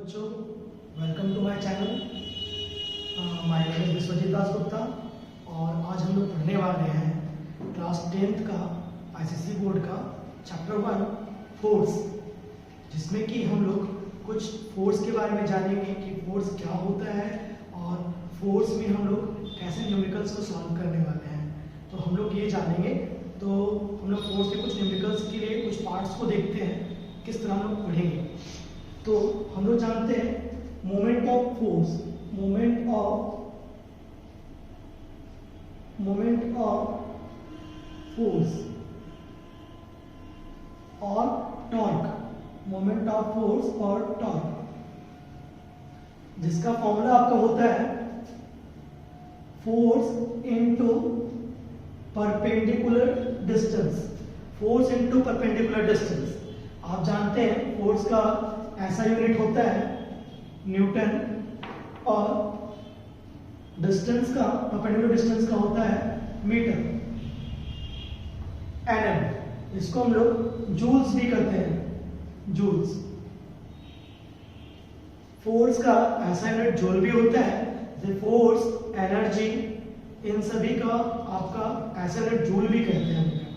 बच्चों, welcome to my channel. My name is Vishwajeet Das Gupta और आज हम लोग पढ़ने वाले हैं क्लास 10th का आईसीएसई बोर्ड का चैप्टर 1 फोर्स, जिसमें कि हम लोग कुछ फोर्स के बारे में जानेंगे कि फोर्स क्या होता है और फोर्स में हम लोग कैसे न्यूमेरिकल्स को सॉल्व करने वाले हैं। तो हम लोग ये जानेंगे। तो हम लोग फोर्स के कुछ न्यूमेरिकल्स के लिए कुछ पार्ट्स को देखते हैं, किस तरह हम लोग पढ़ेंगे। तो हम लोग जानते हैं moment of force, moment of force और टॉर्क, मोमेंट ऑफ फोर्स और टॉर्क, जिसका फॉर्मूला आपका होता है force into perpendicular distance, force into perpendicular distance. आप जानते हैं फोर्स का ऐसा यूनिट होता है न्यूटन और डिस्टेंस का, परपेंडिकुलर डिस्टेंस का होता है मीटर, एनएम। इसको हम लोग जूल्स भी कहते हैं, जूल्स। फोर्स का ऐसा यूनिट जूल भी होता है, जैसे फोर्स, एनर्जी, इन सभी का आपका ऐसा यूनिट जूल भी कहते हैं।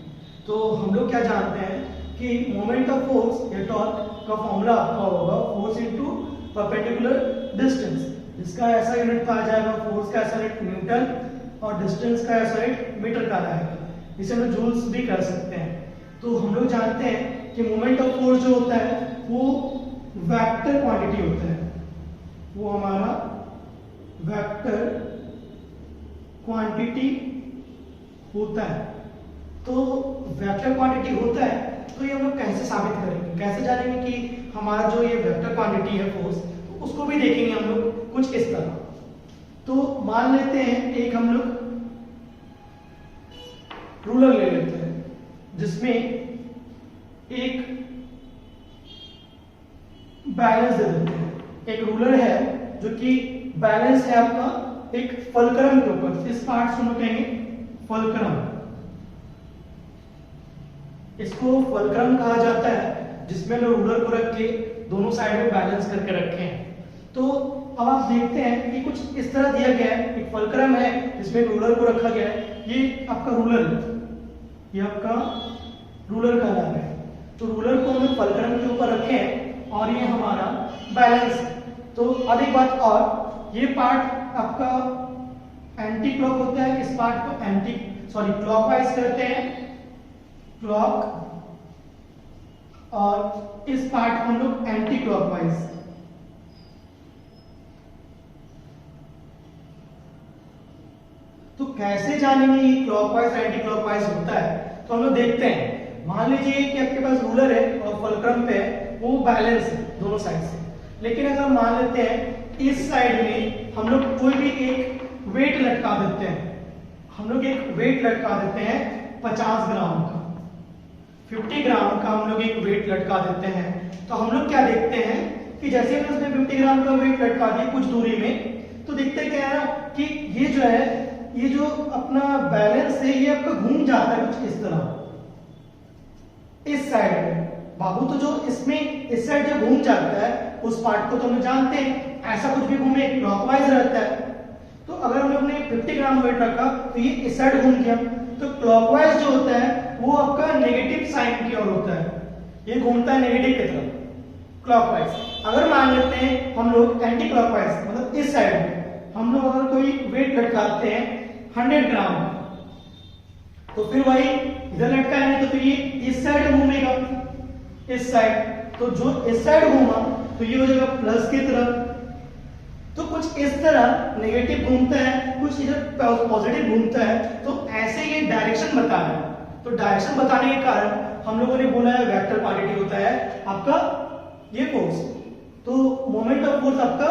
तो हम लोग क्या जानते हैं कि मोमेंट ऑफ फोर्स या टॉर्क का फॉर्मूला आपका होगा फोर्स इनटू परपेंडिकुलर डिस्टेंस, जिसका ऐसा यूनिट पाया जाएगा, फोर्स का ऐसा यूनिट न्यूटन और डिस्टेंस का ऐसा यूनिट मीटर का आएगा। इसे हम जूल्स भी कर सकते हैं। तो हम लोग जानते हैं कि मोमेंट ऑफ फोर्स जो होता है वो वेक्टर क्वांटिटी होता है, वो हमारा वेक्टर क्वांटिटी होता है। तो वेक्टर क्वांटिटी होता है, तो ये हम लोग कैसे साबित करेंगे, कैसे जानेंगे कि हमारा जो ये वेक्टर क्वांटिटी है फोर्स, तो उसको भी देखेंगे हम लोग कुछ इस तरह। तो मान लेते हैं एक हम लोग रूलर ले लेते हैं, जिसमें एक बैलेंस दे देते हैं। एक रूलर है जो कि बैलेंस है आपका एक फलक्रम के ऊपर, इस पार्ट को हम कहेंगे फलक्रम। इसको फलक्रम कहा जाता है, जिसमें लोग रूलर को रख के दोनों साइड में बैलेंस करके रखे हैं। तो अब आप देखते हैं कि कुछ इस तरह दिया गया है, एक फलक्रम है जिसमें रूलर को रखा गया है। ये आपका रूलर, ये आपका रूलर का नाम है। तो रूलर को हम फलक्रम के ऊपर रखे हैं और ये हमारा बैलेंस है। तो अब एक बात और, ये पार्ट आपका एंटी क्लॉक होता है, इस पार्ट को क्लॉकवाइज करते हैं, क्लॉक, और इस पार्ट को हम लोग एंटी क्लॉकवाइज। तो कैसे जानेंगे ये क्लॉकवाइज और एंटी क्लॉकवाइज होता है? तो हम लोग देखते हैं। मान लीजिए कि आपके पास रूलर है और फलक्रम पे वो बैलेंस है दोनों साइड से, लेकिन अगर मान लेते हैं इस साइड में हम लोग कोई भी एक वेट लटका देते हैं, हम लोग एक वेट लटका देते हैं 50 ग्राम का, 50 ग्राम का हम लोग एक वेट लटका देते हैं। तो हम लोग क्या देखते हैं कि जैसे हमने उसमें 50 ग्राम का वेट लटका दिया कुछ दूरी में, तो देखते क्या है कि ये जो है, ये जो अपना बैलेंस है ये आपका घूम जाता है कुछ इस तरह, इस साइड में। बाबू तो जो इसमें इस साइड जो घूम जाता है उस पार्ट को तो हम जानते हैं, ऐसा कुछ भी घूमे क्लॉकवाइज रहता है। तो अगर हम लोग ने 50 ग्राम वेट रखा तो ये इस साइड घूम गया, तो क्लॉकवाइज जो होता है वो आपका नेगेटिव साइन की ओर होता है, ये घूमता है नेगेटिव की तरफ, क्लॉकवाइज। अगर मान लेते हैं हम लोग एंटी क्लॉकवाइज, मतलब इस साइड में हम लोग अगर कोई वेट लटकाते हैं 100 ग्राम, तो फिर वही इधर लटकाएंगे तो फिर ये इस साइड घूमेगा, इस साइड। तो जो इस साइड घूमा तो ये हो जाएगा प्लस की तरफ। तो कुछ इस तरह नेगेटिव घूमता है, कुछ इधर पॉजिटिव घूमता है। तो ऐसे ये डायरेक्शन बता रहा है। तो डायरेक्शन बताने के कारण हम लोगों ने बोला है वेक्टर क्वांटिटी होता है आपका ये फोर्स। तो मोमेंट ऑफ फोर्स आपका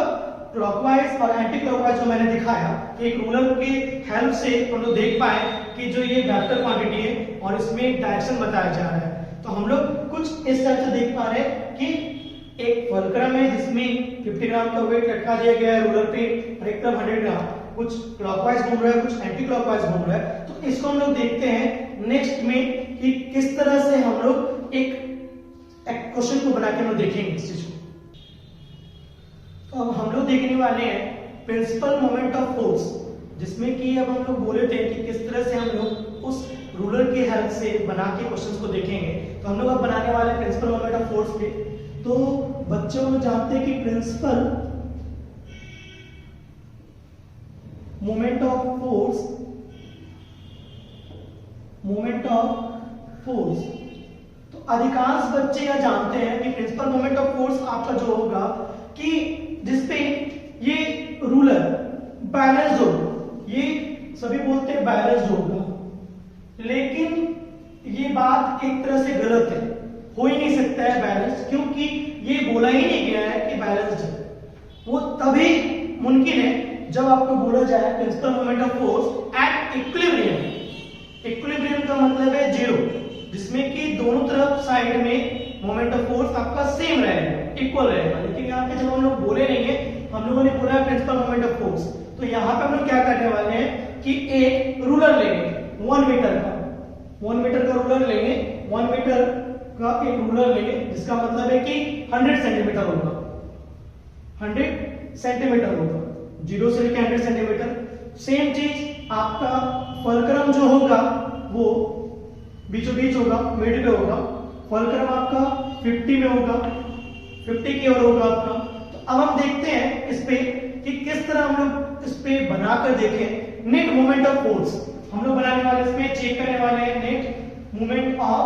क्लॉकवाइज और एंटी क्लॉकवाइज जो मैंने दिखाया कि एक रूलर की हेल्प से हम लोग देख पाए कि जो ये वेक्टर क्वांटिटी है और इसमें डायरेक्शन बताया जा रहा है। तो हम लोग कुछ इस तरह से देख पा रहे हैं कि एक फलक्रम है जिसमें 50 ग्राम का वेट लटका दिया गया है रूलर पे, और एक तरफ 100 ग्राम, कुछ क्लॉकवाइज घूम रहा है, कुछ एंटी क्लॉकवाइज घूम रहा है। तो इसको हम लोग देखते हैं नेक्स्ट में कि किस तरह से हम लोग एक क्वेश्चन को बना के हम देखेंगे इस चीज को। तो अब हम लोग देखने वाले हैं प्रिंसिपल मोमेंट ऑफ फोर्स, जिसमें कि अब हम लोग बोले थे कि किस तरह से हम लोग उस रूलर की हेल्प से बना के क्वेश्चंस को देखेंगे। तो हम लोग अब बनाने वाले हैं प्रिंसिपल मोमेंट ऑफ फोर्स पे। तो बच्चों को जानते हैं कि प्रिंसिपल मोमेंट ऑफ फोर्स, तो अधिकांश बच्चे यह जानते हैं कि प्रिंसिपल मोमेंट ऑफ फोर्स आपका जो होगा कि जिसपे ये रूलर बैलेंस हो, ये सभी बोलते हैं बैलेंस होगा, लेकिन ये बात एक तरह से गलत है, हो ही नहीं सकता है बैलेंस, क्योंकि ये बोला ही नहीं गया है कि बैलेंस्ड है। वो तभी मुमकिन है जब आपको बोला जाए principle moment of force at equilibrium. Equilibrium का मतलब है जीरो, जिसमें कि दोनों तरफ साइड में मोमेंट ऑफ फोर्स आपका सेम रहेगा, इक्वल रहेगा। लेकिन यहाँ पे जब हम लोग बोले नहीं है, हम लोगों ने बोला है प्रिंसिपल मोमेंट ऑफ फोर्स, तो यहाँ पे हम लोग क्या करने वाले हैं कि एक रूलर लेंगे 1 मीटर का, 1 मीटर का रूलर लेंगे, 1 मीटर का एक रूलर लेंगे, जिसका मतलब है कि 100 सेंटीमीटर होगा, 100 सेंटीमीटर होगा, 0 से लेकर 100 सेंटीमीटर। सेम चीज आपका फलक्रम जो होगा वो बीचों बीच होगा, मिड पे होगा, फलक्रम आपका 50 में होगा, 50 की ओर होगा आपका। तो अब हम देखते हैं इस पे कि किस तरह हम लोग इस पे बनाकर देखें नेट मोमेंट ऑफ फोर्स। हम लोग बनाने वाले इस पे चेक करने वाले हैं नेट मोमेंट ऑफ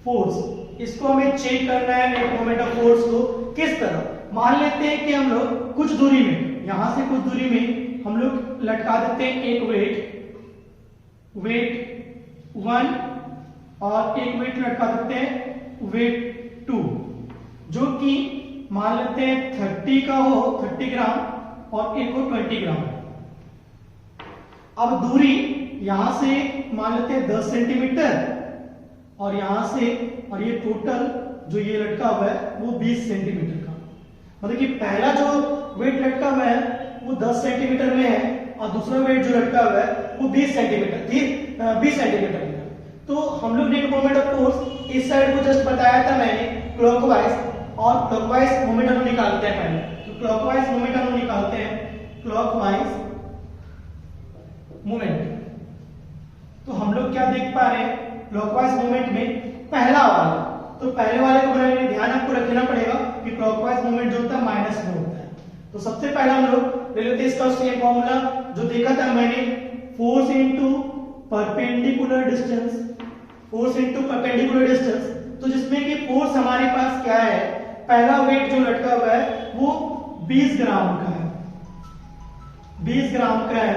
फोर्स। इसको हमें चेक करना है नेट मोमेंट ऑफ फोर्स को किस तरह। मान लेते हैं कि हम लोग कुछ दूरी में, यहां से कुछ दूरी में हम लोग लटका देते हैं एक वेट 1 और एक वेट लटका देते हैं वेट 2, जो कि मान लेते हैं 30 का हो, 30 ग्राम और एक हो 20 ग्राम। अब दूरी यहां से मान लेते हैं 10 सेंटीमीटर और यहां से, और ये टोटल जो ये लटका हुआ है वो 20 सेंटीमीटर का। मतलब कि पहला जो वेट लटका हुआ है वो 10 सेंटीमीटर में है और दूसरा वेट जो लटका हुआ है वो 20 सेंटीमीटर में है। तो हम लोग नेट मोमेंट ऑफ फोर्स इस साइड को जस्ट बताया था मैंने क्लॉकवाइज, और क्लॉकवाइज मोमेंट हम निकालते हैं पहले। तो क्लॉकवाइज मोमेंट हम निकालते हैं, क्लॉकवाइज मोमेंट। तो हम लोग क्या देख पा रहे हैं क्लॉकवाइज मोमेंट में पहला वाला, तो पहले वाले को बनाने में ध्यान आपको रखना पड़ेगा कि क्लॉकवाइज मोमेंट जो होता है माइनस में होता है। तो सबसे पहला हम लोग ले लेते हैं इसका सेम फॉर्मूला जो देखा था मैंने, force into perpendicular distance, force into perpendicular distance. तो जिसमें कि फोर्स हमारे पास क्या है, पहला वेट जो लटका हुआ है वो 20 ग्राम का है, 20 ग्राम का है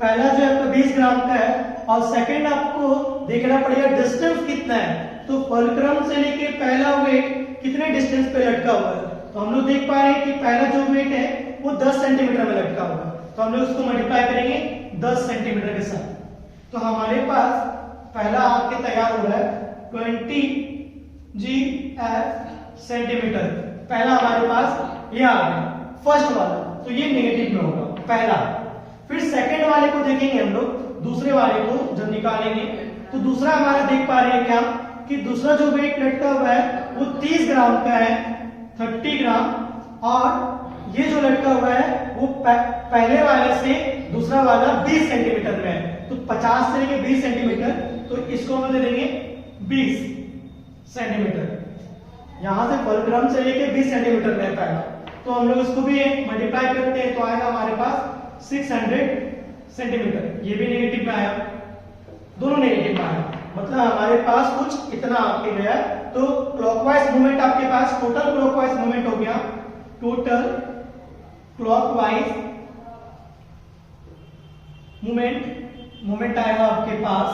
पहला जो आपका 20 ग्राम का है। और सेकंड आपको देखना पड़ेगा डिस्टेंस कितना है, तो फलक्रम से लेके पहला वेट कितने डिस्टेंस पे लटका हुआ है। तो हम लोग देख पा रहे हैं कि पहला जो वेट है वो 10 सेंटीमीटर में लटका हुआ है, तो हम लोग उसको मल्टीप्लाई करेंगे 10 सेंटीमीटर के साथ। तो हमारे पास पहला आपके तैयार हो रहा है 20 GF सेंटीमीटर, पहला हमारे पास ये आ गया फर्स्ट वाला, तो ये नेगेटिव में होगा पहला। फिर सेकंड वाले को देखेंगे हम लोग, दूसरे वाले को जब निकालेंगे तो दूसरा हमारा देख पा रहे हैं क्या कि दूसरा जो वेट लटका हुआ है वो 30 ग्राम का है, 30 ग्राम, और ये जो लटका हुआ है वो पहले वाले से दूसरा वाला 20 सेंटीमीटर में है। तो 50 से लेके 20 सेंटीमीटर, तो इसको हम दे देंगे 20 सेंटीमीटर। यहां से फलक्रम से लेके 20 सेंटीमीटर में पहला, तो हम लोग इसको भी मल्टीप्लाई करते हैं तो आएगा हमारे पास 600 सेंटीमीटर। ये भी नेगेटिव में आया, दोनों नेगेटिव में आया, मतलब हमारे पास कुछ इतना आपके गया। तो क्लॉकवाइज मूवमेंट आपके पास टोटल क्लॉकवाइज मूवमेंट हो गया, टोटल क्लॉकवाइज मूवमेंट आएगा आपके पास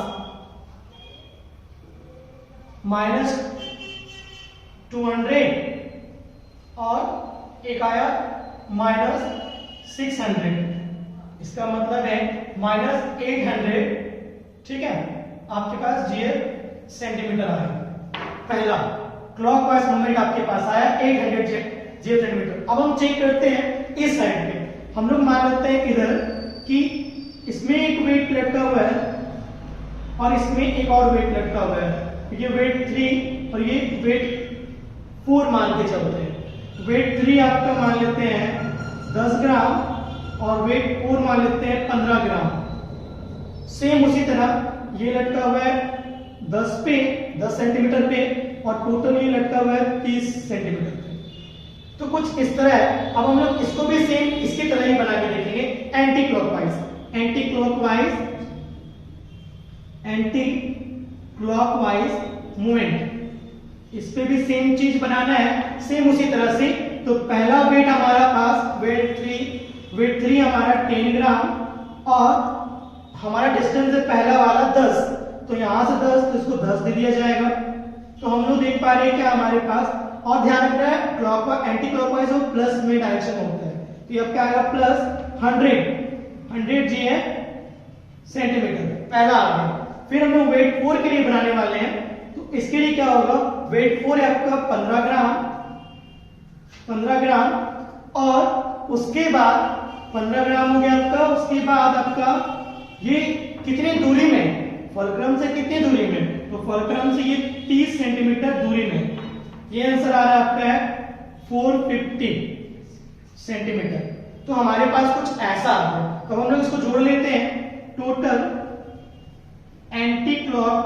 -200 और एक आया -600, इसका मतलब है -800, ठीक है, आपके पास GF सेंटीमीटर आया। पहला क्लॉकवाइज मूवमेंट आपके पास आया 800 GF सेंटीमीटर। अब हम चेक करते हैं इस साइड पे, हम लोग मान लेते हैं इधर कि इसमें एक वेट लटका हुआ है और इसमें एक और वेट लटका हुआ है, ये वेट 3 और ये वेट 4 मान के चलते हैं। वेट 3 आपका मान लेते हैं 10 ग्राम और वेट 4 मान लेते हैं 15 ग्राम। सेम उसी तरह ये लटका हुआ है 10 सेंटीमीटर पे और टोटल ये लटका हुआ है 30 सेंटीमीटर पे। तो कुछ इस तरह है। अब हम लोग इसको भी सेम इसकी तरह ही बना के देखेंगे एंटी क्लॉकवाइज मूवमेंट। इस पे भी सेम चीज बनाना है, सेम उसी तरह से। तो पहला वेट हमारा पास वेट 3 हमारा 10 ग्राम और हमारा डिस्टेंस है पहला वाला 10, तो यहां से 10 तो इसको 10 दे दिया जाएगा। तो हम लोग देख पा रहे हैं क्या हमारे पास, और ध्यान रखना है क्लॉकवाइज एंटी क्लॉकवाइज और प्लस में डायरेक्शन होता है। तो ये क्या आएगा प्लस 100 जी है सेंटीमीटर, पहला आ गया। फिर हम लोग वेट 4 के लिए बनाने वाले हैं, तो इसके लिए क्या होगा, वेट 4 है आपका 15 ग्राम और उसके बाद 15 ग्राम हो गया आपका। उसके बाद आपका ये कितनी दूरी में, फलक्रम से कितनी दूरी में, तो फलक्रम से ये 30 सेंटीमीटर दूरी में। ये आंसर आ रहा है आपका है 450 सेंटीमीटर। तो हमारे पास कुछ ऐसा आ गया। तो हम लोग इसको जोड़ लेते हैं, total anti clock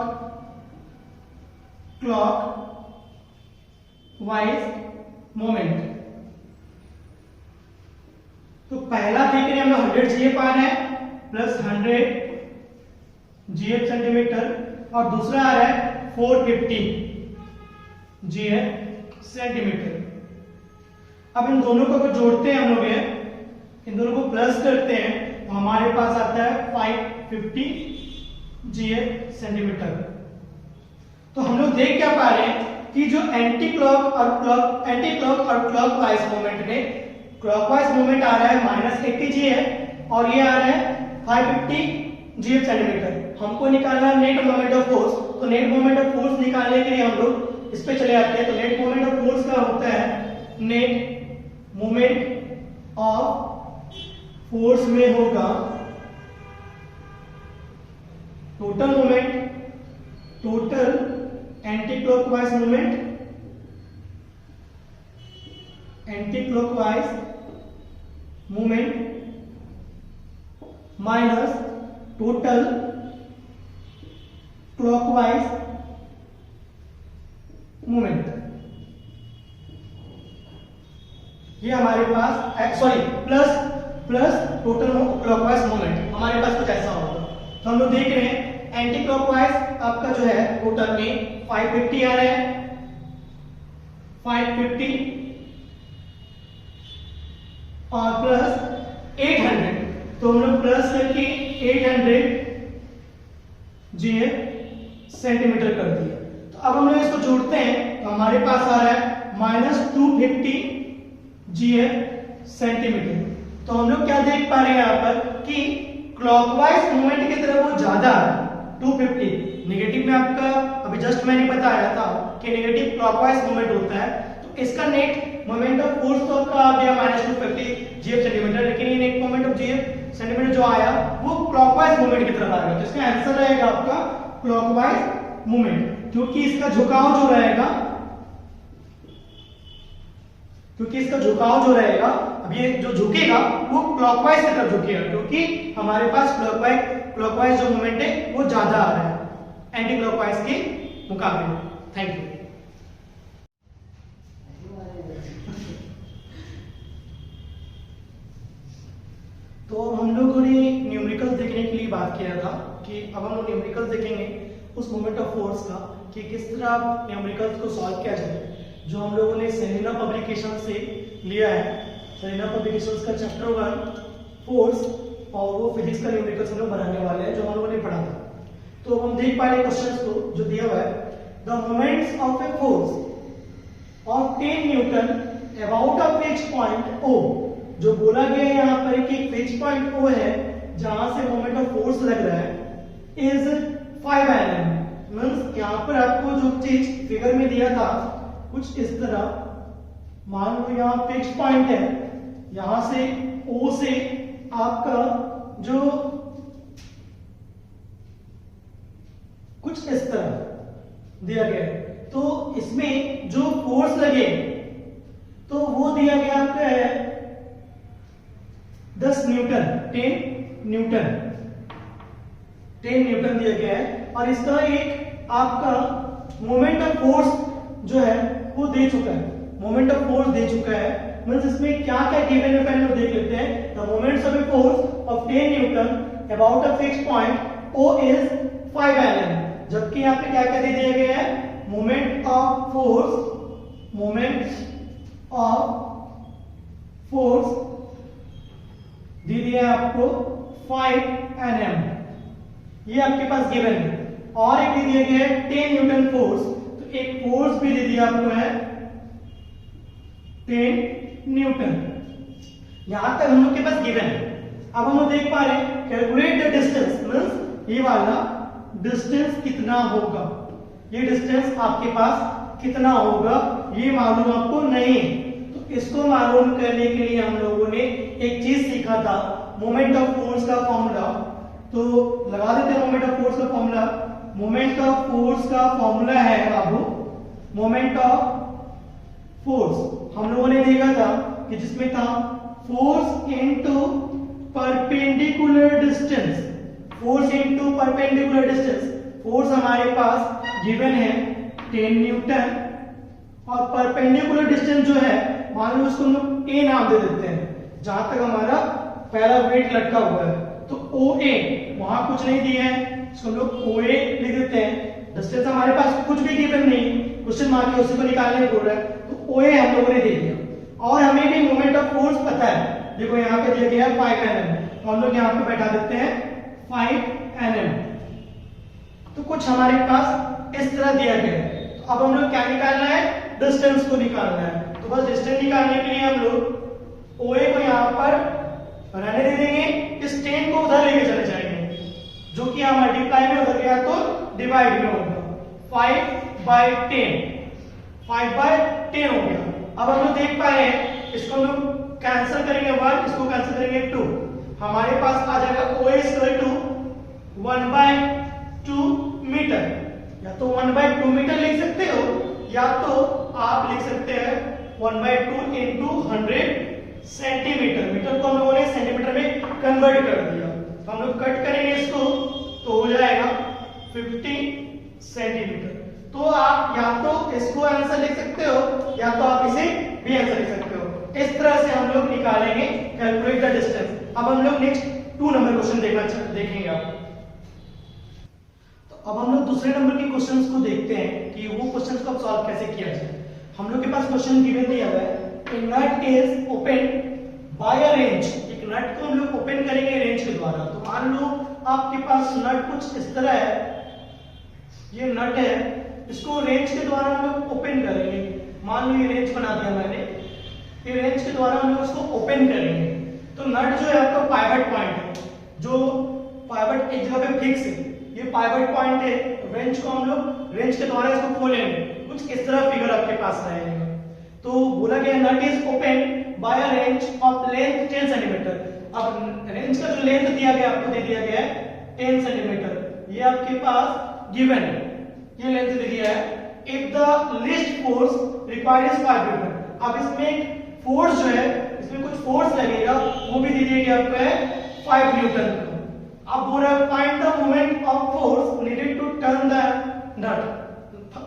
wise moment. तो पहला देख रहे हैं हम 100 जीएफ आ रहा है प्लस 100 जीएफ सेंटीमीटर और दूसरा आ रहा है 450 जीएफ सेंटीमीटर। अब इन दोनों को जोड़ते हैं हम लोग, इन दोनों को प्लस करते हैं तो हमारे पास आता है 550 जीएफ सेंटीमीटर। तो हम लोग देख क्या पा रहे हैं कि जो एंटी क्लॉक और क्लॉकवाइज मूवमेंट में क्लॉकवाइज मूवमेंट आ रहा है -80 जीएफ और ये आ रहा है 550 जीएफ सेंटीमीटर। हमको निकालना है नेट मोमेंट ऑफ फोर्स। तो नेट मोमेंट ऑफ फोर्स निकालने के लिए हम लोग इस पे चले आते हैं। तो नेट मोमेंट ऑफ फोर्स का होता है नेट मोमेंट ऑफ फोर्स में होगा total moment, total anti clockwise movement, anti clockwise movement minus total clockwise movement. ये हमारे पास प्लस टोटल क्लॉकवाइज मूवमेंट हमारे पास कुछ ऐसा होगा। तो हम लोग देख रहे हैं एंटी क्लॉकवाइज आपका जो है टोटल में 550 आ रहा है, 550 और प्लस 800। तो हम लोग प्लस करके 800 जीएफ सेंटीमीटर कर दिया। तो अब हम लोग इसको जोड़ते हैं तो हमारे पास आ रहा है -250 जीएफ सेंटीमीटर। तो हम लोग क्या देख पा रहे हैं यहाँ पर कि क्लॉकवाइज मूवमेंट की तरफ वो ज्यादा है 250। नेगेटिव में आपका अभी जस्ट मैंने बताया था कि नेगेटिव क्लॉकवाइज मूवमेंट होता है। तो इसका नेट मोमेंट ऑफ फोर्स तो आपका आ गया -250 जीएफ सेंटीमीटर, लेकिन ये net moment of GF centimetre जो आया वो क्लॉकवाइज मूवमेंट की तरफ आएगा। तो इसका आंसर रहेगा आपका क्लॉकवाइज मूवमेंट, क्योंकि इसका झुकाव जो रहेगा अब ये जो झुकेगा वो क्लॉकवाइज की तरफ झुकेगा, क्योंकि हमारे पास क्लॉकवाइज जो मूवमेंट है वो ज्यादा आ रहा है एंटी क्लॉकवाइज के मुकाबले। Thank you. तो हम लोगों ने न्यूमेरिकल्स देखने के लिए बात किया था कि अब हम लोग न्यूमेरिकल्स देखेंगे उस मोमेंट ऑफ फोर्स का कि किस तरह आप न्यूमेरिकल्स को सॉल्व किया जाए, जो हम लोगों ने सेलिना पब्लिकेशन से लिया है। सेलिना पब्लिकेशंस का चैप्टर 1 फोर्स और वो फिजिक्स का न्यूमेरिकल्स हम लोग बनाने वाले हैं, जो हम लोगों ने पढ़ा था। तो हम देख पा रहे क्वेश्चंस को जो दिया हुआ है, the moments of a force of 10 Newton about a fixed point O। जो बोला गया है यहाँ पर कि एक फिक्स्ड पॉइंट O है जहां से मोमेंट ऑफ फोर्स लग रहा है, इज 5 Nm। मींस यहाँ पर आपको जो चीज फिगर में दिया था कुछ इस तरह, मान लो यहाँ फिक्स्ड पॉइंट है, यहां से O से आपका जो कुछ इस तरह दिया गया है। तो इसमें जो फोर्स लगे तो वो दिया गया आपका है 10 न्यूटन, 10 न्यूटन, 10 न्यूटन दिया गया है। और इसका एक आपका मोमेंट ऑफ फोर्स जो है वो दे चुका है, मोमेंट ऑफ फोर्स दे चुका है। मींस इसमें क्या क्या गिवन है पहले हम देख लेते हैं। The moments of a force of 10 Newton about a fixed point O is 5 Nm। जबकि यहाँ पे क्या क्या दे दिया गया है, moment of force, moment of force दे दिया है आपको 5 Nm, ये आपके पास गिवन है। और एक दे दिया गया है 10 न्यूटन फोर्स, तो एक फोर्स भी दे दिया आपको है 10 न्यूटन। यहां तक हम लोग के पास गिवन है। अब हम लोग देख पा रहे हैं कैलकुलेट द डिस्टेंस, मींस ये वाला डिस्टेंस कितना होगा, ये डिस्टेंस आपके पास कितना होगा ये मालूम आपको नहीं है। तो इसको मालूम करने के लिए हम लोगों ने एक चीज सीखा था, मोमेंट ऑफ फोर्स का फॉर्मूला। तो लगा देते हैं मोमेंट ऑफ फोर्स का फॉर्मूला। मोमेंट ऑफ फोर्स का फॉर्मूला है बाबू, मोमेंट ऑफ फोर्स हम लोगों ने देखा था कि जिसमें था force into perpendicular distance, force into perpendicular distance. Force हमारे पास गिवन है 10 न्यूटन और परपेंडिकुलर डिस्टेंस जो है मान लो उसको हम लोग ए नाम दे देते हैं, जहां तक हमारा पहला वेट लटका हुआ है। तो ओ ए वहां कुछ नहीं दिया है, इसको हम लोग ओ ए लिख देते हैं। डिस्टेंस हमारे पास कुछ भी गिवन नहीं, क्वेश्चन मार्क है उसी को निकालने बोल रहा है, तो ओ ए हम लोगों ने दे दिया। और हमें भी मोमेंट ऑफ फोर्स पता है, देखो यहाँ पे दिया गया है 5 Nm, तो हम लोग यहाँ पे बैठा देते हैं 5 Nm। तो कुछ हमारे पास इस तरह दिया गया है। तो अब हम लोग क्या निकालना है, डिस्टेंस को निकालना है। तो बस डिस्टेंस निकालने के लिए हम लोग OA को यहाँ पर रहने दे देंगे, इस 10 को उधर लेके चले जाएंगे, जो कि यहाँ मल्टीप्लाई में उधर गया तो डिवाइड में होगा। 5/10, 5/10 हो गया। अब हम लोग देख पा रहे हैं, इसको हम लोग कैंसिल करेंगे 1, इसको कैंसिल करेंगे 2, हमारे पास आ जाएगा OA इक्वल टू 1/2 मीटर। या तो 1/2 मीटर लिख सकते हो, या तो आप लिख सकते हैं 1/2 इंटू 100 सेंटीमीटर। मीटर को हम लोगों ने सेंटीमीटर में कन्वर्ट कर दिया। तो हम लोग कट करेंगे इसको, तो हो जाएगा 50 सेंटीमीटर। तो आप या तो इसको आंसर लिख सकते हो, या तो आप इसे भी आंसर लिख सकते हो। इस तरह से हम लोग निकालेंगे कैलकुलेट द डिस्टेंस। अब हम लोग नेक्स्ट 2 नंबर क्वेश्चन देखेंगे आप। तो अब हम लोग दूसरे नंबर के क्वेश्चंस को देखते हैं कि वो क्वेश्चंस को सॉल्व कैसे किया जाए। हम लोग के पास क्वेश्चन गिवन दिया हुआ है, a nut is opened by a wrench। एक नट को हम लोग ओपन करेंगे रेंच के द्वारा। तो मान लो आपके पास नट कुछ इस तरह है, ये नट है, इसको रेंच के द्वारा हम लोग ओपन करेंगे। मान लो ये रेंच बना दिया मैंने, ये रेंच के द्वारा हम लोग उसको ओपन करेंगे। तो नट जो है आपका पाइवट पॉइंट है, जो पाइवट एक जगह पे फिक्स है, ये पाइवट पॉइंट है। रेंच को हम लोग रेंच के द्वारा इसको खोलेंगे, कुछ इस तरह फिगर आपके पास रहेगा। तो बोला गया nut is open by a wrench of length 10 centimetre. अब रेंच का जो लेंथ दिया गया आपको दे दिया गया है 10 सेंटीमीटर, ये आपके पास गिवन है, ये लेंथ दे दिया है। If the least force required is 5 Newton. अब इसमें फोर्स जो है, इसमें कुछ फोर्स लगेगा, वो भी दे दिया गया आपको है 5 न्यूटन। अब बोल रहा है find the moment of force needed to turn the nut.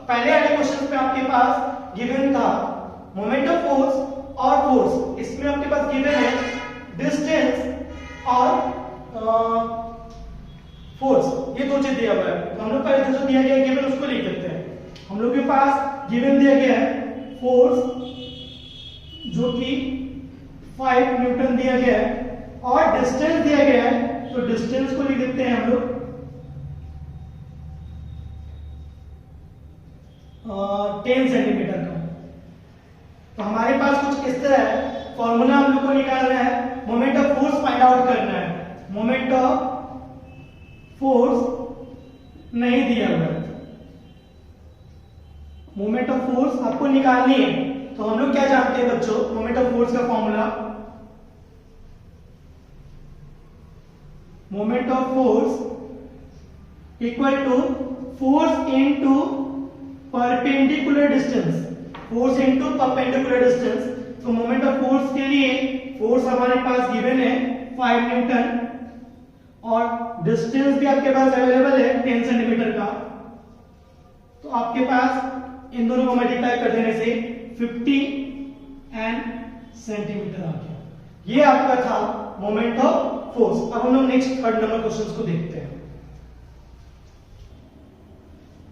पहले वाले क्वेश्चन पे आपके पास गिवन था मोमेंट ऑफ फोर्स और फोर्स, इसमें आपके पास गिवन है डिस्टेंस और फोर्स, ये दो चीज दिया हुआ है। तो हम लोग पहले जो दिया गया है गिवन उसको लिख देते हैं। हम लोग के पास गिवन दिया गया है फोर्स जो कि 5 न्यूटन दिया गया है, और डिस्टेंस दिया गया है, तो डिस्टेंस को लिख देते हैं हम लोग 10 सेंटीमीटर का। तो हमारे पास कुछ इस तरह है, फॉर्मूला हम लोग को निकालना है, moment of force find out करना है। मोमेंट ऑफ फोर्स नहीं दिया हुआ है, मोमेंट ऑफ फोर्स आपको निकालनी है। तो हम लोग क्या जानते हैं बच्चों, मोमेंट ऑफ फोर्स का formula, moment of force equal to force into perpendicular distance, force into perpendicular distance. तो मोमेंट ऑफ फोर्स के लिए फोर्स हमारे पास गिवन है 5 न्यूटन और डिस्टेंस भी आपके पास अवेलेबल है 10 सेंटीमीटर का। तो आपके पास इन दोनों को मल्टीप्लाई कर देने से 50 एंड सेंटीमीटर आ गया। ये आपका था मोमेंट ऑफ फोर्स। अब हम लोग नेक्स्ट थर्ड नंबर क्वेश्चन को देखते हैं।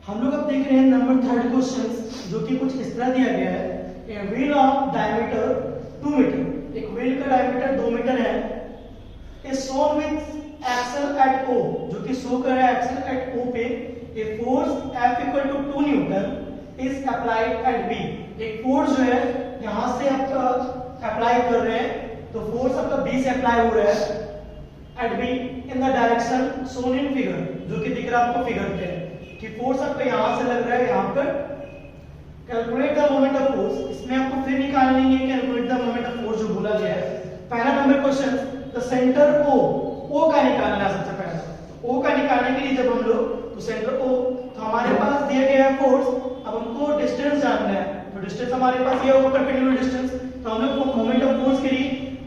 हम लोग अब देख रहे हैं नंबर थर्ड क्वेश्चन, जो कि कुछ इस तरह दिया गया है। A wheel of diameter 2 metre, एक व्हील का डायमीटर 2 मीटर है, is shown with axle at O, जो कि शो कर रहा है एक्सल एट O पे a force F equal to 2 newton is applied at B। एक फोर्स जो है यहां से आपका अप्लाई कर रहे हैं, तो फोर्स आपका B से अप्लाई हो रहा है at B in the direction shown in figure, जो कि दिख रहा है आपको फिगर पे कि फोर्स आपका यहां से लग रहा है यहां पर। Calculate the moment of force, इसमें आपको फिर निकालनी है calculate the moment of force जो बोला गया है। पहला number question, the centre O का निकालना है सबसे पहले। O का निकालने के लिए जब हम लोग तो सेंटर O, तो हमारे पास दिया गया है फोर्स, अब हमको डिस्टेंस जानना है। तो डिस्टेंस हमारे पास ये होगा परपेंडिकुलर डिस्टेंस। तो हम लोग मोमेंट ऑफ फोर्स के लिए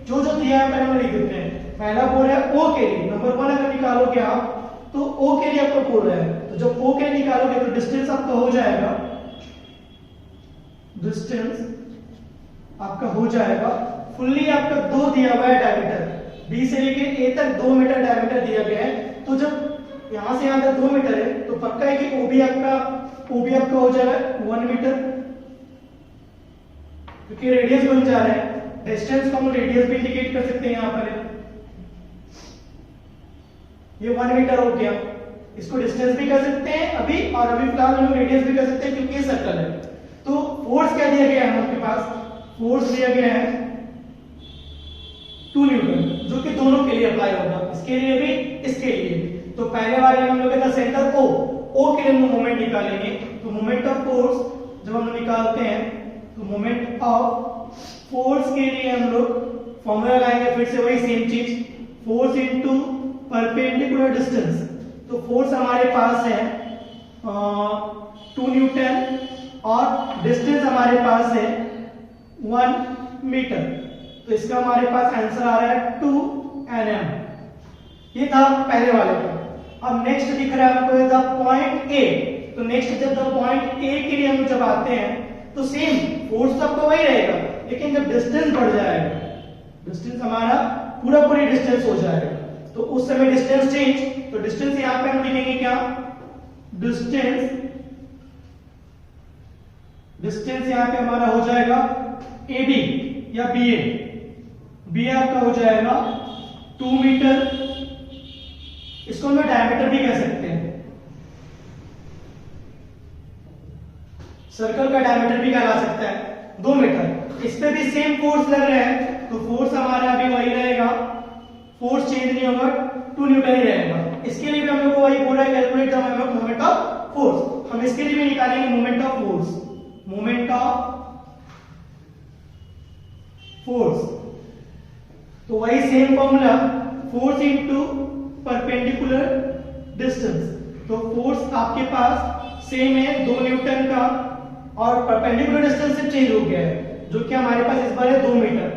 जो जो दिया है पहले हम लिख देते हैं। पहला बोल रहा है O के लिए, नंबर 1 अगर निकालोगे आप तो O के लिए आपको बोल रहा है, तो जब O के लिए निकालोगे तो डिस्टेंस आपका हो जाएगा, डिस्टेंस आपका हो जाएगा फुल्ली आपका 2 दिया हुआ है डायमीटर, B से लेके A तक 2 मीटर डायमीटर दिया गया है। तो जब यहां से यहां तक 2 मीटर है तो पक्का है कि OB आपका हो जाएगा 1 मीटर, क्योंकि रेडियस बन जा रहा है। डिस्टेंस को हम रेडियस भी इंडिकेट कर सकते हैं यहां पर, ये 1 मीटर हो गया। इसको डिस्टेंस भी कर सकते हैं अभी, और अभी फिलहाल हम रेडियस भी कर सकते हैं क्योंकि ये सर्कल है। तो फोर्स क्या दिया गया है हम लोग के पास, फोर्स दिया गया है 2 न्यूटन, जो कि दोनों के लिए अप्लाई होगा, इसके लिए भी इसके लिए भी। तो पहले वाले हम लोग का सेंटर O के लिए हम मोमेंट निकालेंगे। तो मोमेंट ऑफ फोर्स जब हम निकालते हैं तो मोमेंट ऑफ फोर्स के लिए हम लोग फॉर्मूला लगाएंगे, फिर से वही सेम चीज, फोर्स इनटू परपेंडिकुलर डिस्टेंस। तो फोर्स हमारे पास है 2 न्यूटन और डिस्टेंस हमारे पास है 1 मीटर। तो इसका हमारे पास आंसर आ रहा है 2 Nm। ये था पहले वाले का। अब नेक्स्ट दिख रहा है आपको द पॉइंट A। तो नेक्स्ट जब द पॉइंट A के लिए हम जब आते हैं तो सेम फोर्स तो आपका वही रहेगा, लेकिन जब डिस्टेंस बढ़ जाएगा, डिस्टेंस हमारा पूरी डिस्टेंस हो जाएगा, तो उस समय डिस्टेंस चेंज। तो डिस्टेंस यहां पे हम लिखेंगे क्या, डिस्टेंस यहां पे हमारा हो जाएगा AB या BA। BA आपका हो जाएगा 2 मीटर, इसको हम डायमीटर भी कह सकते हैं, सर्कल का डायमीटर भी कहला सकता है 2 मीटर। इस पे भी सेम फोर्स लग रहा है, तो फोर्स हमारा अभी वही रहेगा, फोर्स चेंज नहीं होगा, 2 न्यूटन ही रहेगा। इसके लिए भी हम लोग को वही बोला है calculate the moment of force. हम इसके लिए भी निकालेंगे moment of force, moment of force. तो वही same formula, force into perpendicular distance. तो फोर्स आपके पास सेम है 2 न्यूटन का, और परपेंडिकुलर डिस्टेंस से चेंज हो गया है, जो कि हमारे पास इस बार है 2 मीटर।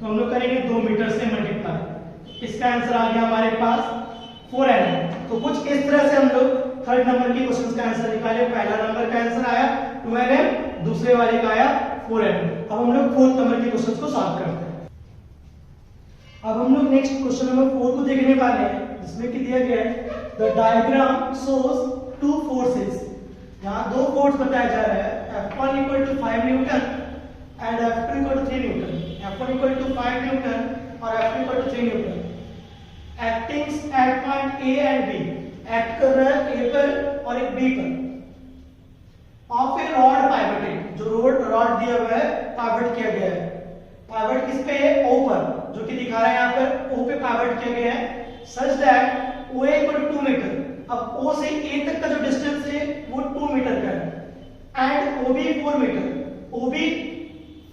तो हम लोग करेंगे 2 मीटर से मल्टीप्लाई। इसका आंसर आ गया हमारे पास 4 Nm। तो कुछ इस तरह से हम लोग थर्ड नंबर के क्वेश्चन का आंसर निकाले। पहला नंबर का आंसर आया 2 Nm, दूसरे वाले का आया 4 Nm। अब हम लोग फोर्थ नंबर के क्वेश्चन को सॉल्व करते हैं। अब हम लोग नेक्स्ट क्वेश्चन नंबर 4 को देखने वाले हैं, जिसमें कि दिया गया है द डायग्राम शोज 2 फोर्सेस। यहाँ 2 फोर्स बताया जा रहा है, F1 equal to 5 newton and F2 equal to 3 newton. F1 equal to 5 newton और F2 equal to 3 newton. Acting at point A and B, act कर रहा है A पर और एक B पर। ऑफ ए रॉड पाइवटेड, जो रॉड दिया हुआ है पाइवट किया गया है। पाइवट किस पे है, O पर, जो कि दिखा रहा है यहाँ पर O पे पाइवट किया गया है। Such that OA equal to 2 metre. अब O से A तक का जो डिस्टेंस है वो 2 मीटर का है and OB 4 metre, OB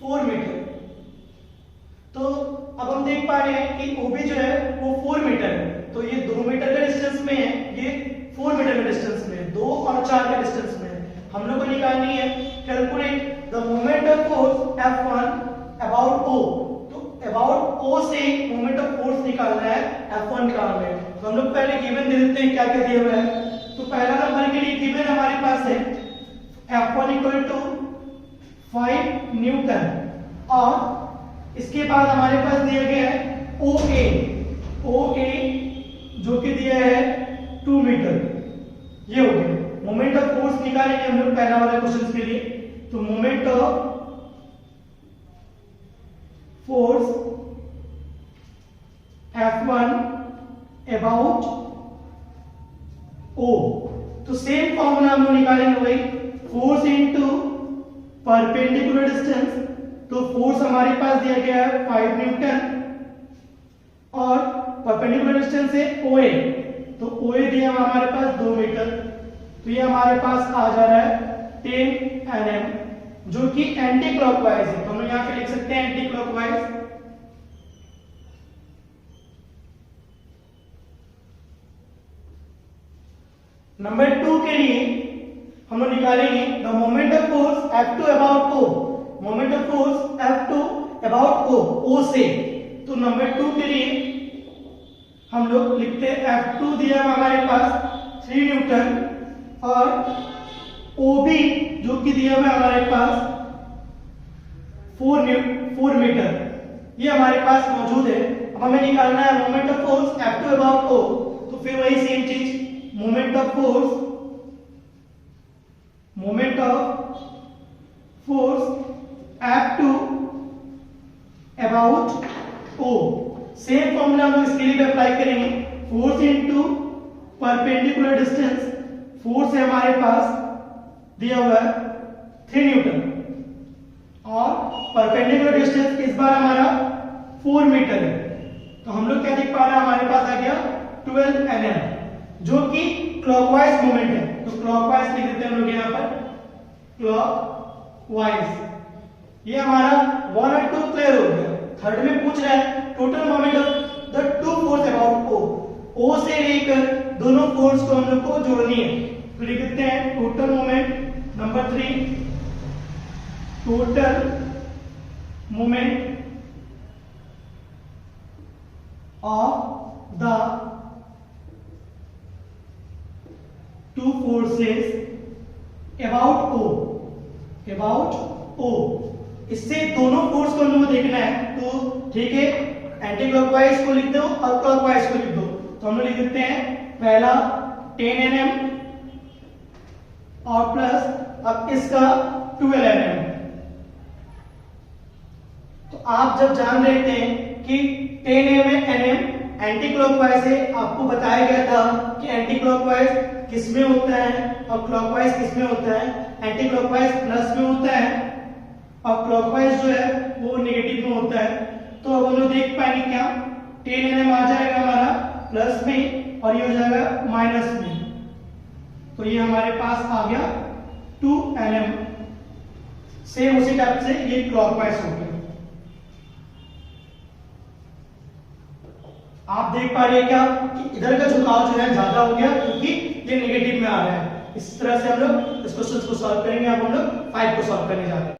4 metre. तो अब हम देख पा रहे हैं कि OB जो है वो 4 मीटर है, तो ये 2 मीटर का डिस्टेंस में है, ये 4 मीटर का डिस्टेंस में है, 2 और 4 का डिस्टेंस में है। हम लोग को निकालनी है calculate the moment of force F1 about तो हम लोग पहले गिवन दे देते हैं क्या क्या दिया हुआ है। तो पहला नंबर के लिए गिवन हमारे पास है F1 इक्वल टू 5 न्यूटन और इसके बाद हमारे पास दिया गया है OA जो कि दिया है 2 मीटर। ये हो गया मोमेंट ऑफ फोर्स निकालेंगे हम लोग पहला वाला क्वेश्चन के लिए। तो moment of force F1 about O। तो सेम फॉर्मूला हम लोग निकालेंगे भाई, फोर्स इनटू परपेंडिकुलर डिस्टेंस। तो फोर्स हमारे पास दिया गया है 5 न्यूटन और परपेंडिकुलर डिस्टेंस है OA, तो OA दिया हुआ हमारे पास 2 मीटर। तो ये हमारे पास आ जा रहा है 10 Nm जो कि एंटी क्लॉकवाइज है। तो हम लोग यहां पे लिख सकते हैं एंटी क्लॉकवाइज। नंबर 2 के लिए हम लोग निकालेंगे the moment of force F2 about O। Moment of force F2 about O से। तो नंबर 2 के लिए हम लोग लिखते हैं F2 दिया हुआ हमारे पास 3 न्यूटन और OB जो कि दिया हुआ हमारे पास 4 मीटर। ये हमारे पास मौजूद है। अब हमें निकालना है moment of force F2 about O। तो फिर वही सेम चीज, moment of force F2 about O। Same formula हम इसके लिए भी अप्लाई करेंगे, force into perpendicular distance. Force है हमारे पास दिया हुआ है 3 न्यूटन और परपेंडिकुलर डिस्टेंस इस बार हमारा 4 मीटर है। तो हम लोग क्या देख पा रहे हैं, हमारे पास आ गया 12 Nm जो कि क्लॉकवाइज मूवमेंट है। तो क्लॉकवाइज लिख देते हैं हम लोग यहाँ पर, क्लॉकवाइज। ये हमारा 1 और 2 क्लियर हो गया। थर्ड में पूछ रहा है total moment of the two force about O से लेकर दोनों फोर्स को हम लोग को जोड़नी है। तो लिख देते हैं total moment number 3, total moment of the two forces about O। इससे दोनों फोर्स को हम लोग देखना है। तो ठीक है, एंटी क्लॉकवाइज को लिख दो और क्लॉकवाइज को लिख दो। तो हम लोग लिख देते हैं पहला 10 Nm और प्लस अब इसका 12 Nm। तो आप जब जान रहे थे कि 10 Nm एंटी क्लॉकवाइज है, आपको बताया गया था कि एंटी क्लॉकवाइज किस में होता है और क्लॉकवाइज किस में होता है। एंटी क्लॉकवाइज प्लस में होता है और क्लॉकवाइज जो है वो नेगेटिव में होता है। तो अब हम लोग देख पाएंगे क्या, 10 Nm आ जाएगा हमारा प्लस में और ये हो जाएगा माइनस में। तो ये हमारे पास आ गया 2 Nm। सेम उसी टाइप से ये क्लॉकवाइज हो गया। आप देख पा रहे हैं क्या कि इधर का झुकाव जो है ज्यादा हो गया क्योंकि ये नेगेटिव में आ रहा है। इस तरह से हम लोग इस क्वेश्चन को सॉल्व करेंगे। अब हम लोग 5 को सॉल्व करने जा रहे हैं।